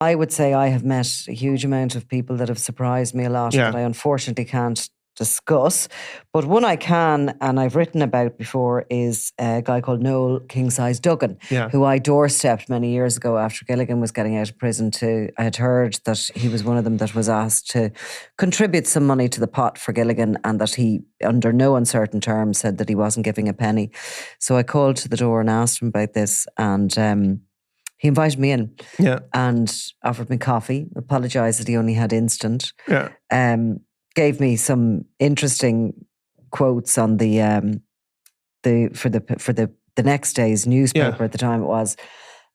I would say I have met a huge amount of people that have surprised me a lot that I unfortunately can't discuss. But one I can, and I've written about before, is a guy called Noel Kingsize Duggan, who I doorstepped many years ago after Gilligan was getting out of prison. I had heard that he was one of them that was asked to contribute some money to the pot for Gilligan, and that he, under no uncertain terms, said that he wasn't giving a penny. So I called to the door and asked him about this, and he invited me in and offered me coffee, apologised that he only had instant. Gave me some interesting quotes on the next day's newspaper at the time it was,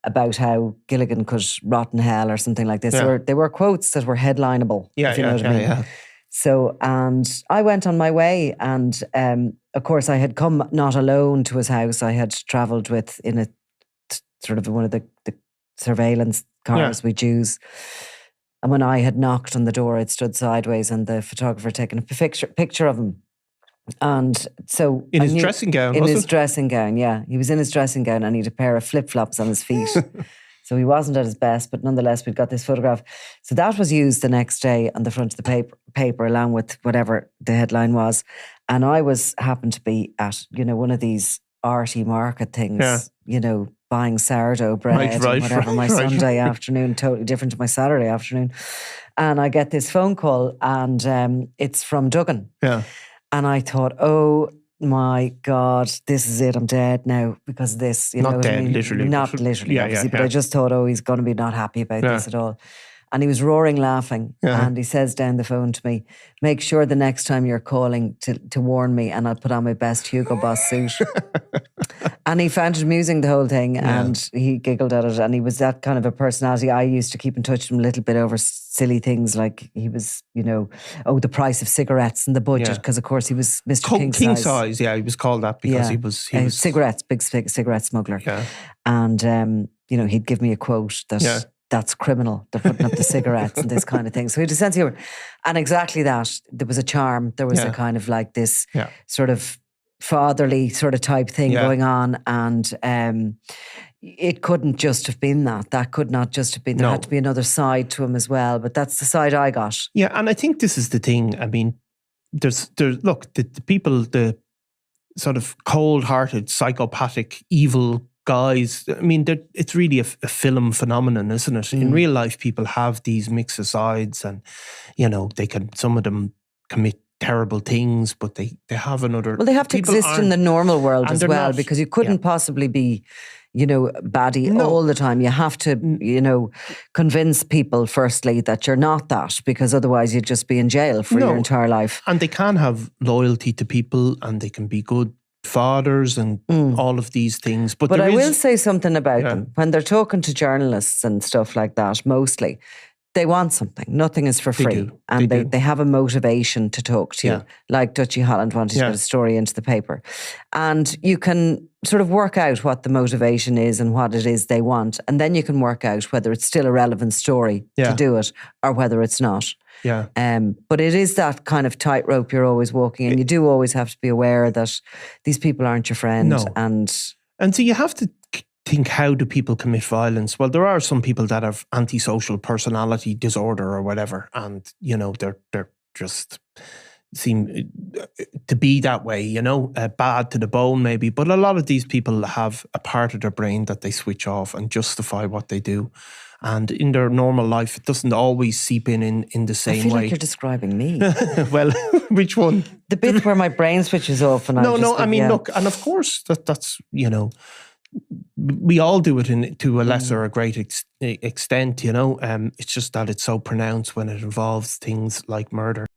about how Gilligan could rot in hell or something like this. They were quotes that were headlineable, if you know what I mean. So, and I went on my way, and of course I had come not alone to his house. I had travelled with in a sort of one of the surveillance cars with Jews. And when I had knocked on the door, I'd stood sideways, and the photographer taken a picture of him. And so in his dressing gown, dressing gown, he was in his dressing gown, and he had a pair of flip-flops on his feet. So he wasn't at his best, but nonetheless, we'd got this photograph. So that was used the next day on the front of the paper along with whatever the headline was. And I happened to be at, one of these arty market things, buying sourdough bread and whatever, my Sunday afternoon, totally different to my Saturday afternoon. And I get this phone call, and it's from Duggan. And I thought, oh my God, this is it. I'm dead now because of this. Not dead, literally. Not literally, obviously. But I just thought, oh, he's going to be not happy about this at all. And he was roaring laughing. And he says down the phone to me, make sure the next time you're calling to warn me, and I'll put on my best Hugo Boss suit. And he found it amusing, the whole thing, and he giggled at it. And he was that kind of a personality. I used to keep in touch with him a little bit over silly things, like he was, the price of cigarettes and the budget, because of course he was Mr. Kingsize. He was called that because he was cigarettes, big cigarette smuggler. And he'd give me a quote that that's criminal. They're putting up the cigarettes and this kind of thing. So he had a sense of humor. And exactly that. There was a charm. There was a kind of like this sort of fatherly sort of type thing going on. And it couldn't just have been that. That could not just have been. There had to be another side to him as well. But that's the side I got. Yeah, and I think this is the thing. I mean, there's look, the people, the sort of cold-hearted, psychopathic, evil guys, I mean, it's really a film phenomenon, isn't it? In real life, people have these mix of sides, and some of them commit terrible things, but they have another. Well, they have to exist in the normal world as well, because you couldn't possibly be, baddie all the time. You have to, convince people firstly that you're not that, because otherwise you'd just be in jail for your entire life. And they can have loyalty to people, and they can be good fathers and all of these things. But I will say something about them. When they're talking to journalists and stuff like that, mostly, they want something. Nothing is for free. And they have a motivation to talk to you. Like Dutchie Holland wanted to get a story into the paper. And you can sort of work out what the motivation is and what it is they want. And then you can work out whether it's still a relevant story to do it or whether it's not. But it is that kind of tightrope you're always walking, and you do always have to be aware that these people aren't your friend. And so you have to think, how do people commit violence? Well, there are some people that have antisocial personality disorder or whatever, and they're just seem to be that way, bad to the bone maybe. But a lot of these people have a part of their brain that they switch off and justify what they do. And in their normal life, it doesn't always seep in the same way. I feel like you're describing me. Well, which one? The bit where my brain switches off. And look, and of course, that's, we all do it to a lesser or great extent, It's just that it's so pronounced when it involves things like murder.